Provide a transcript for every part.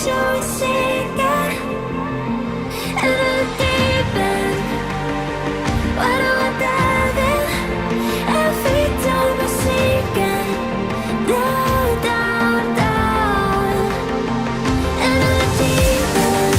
you're sinking in the deep end. Why do I dive in? Every time we're sinking down, down, down in the deep end.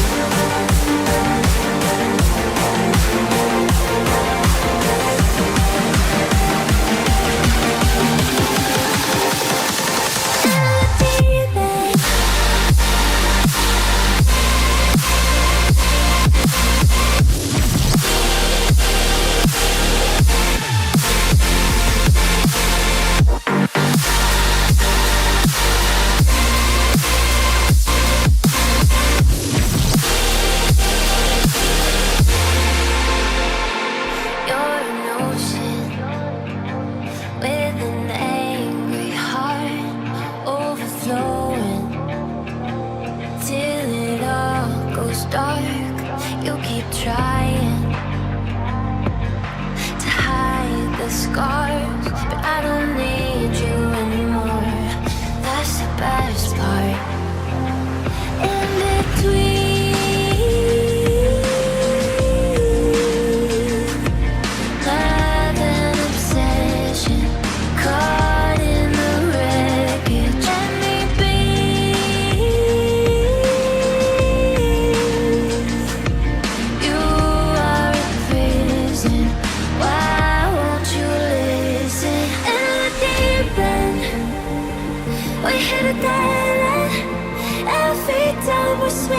You're an ocean with an angry heart, overflowing till it all goes dark. You keep trying to hide the scars, but I don't need you anymore. That's the best part. In between love and obsession, caught in the wreckage. Let me be. You are in prison. Why won't you listen? In the deep end, we hit a dead end. Every time we're swimming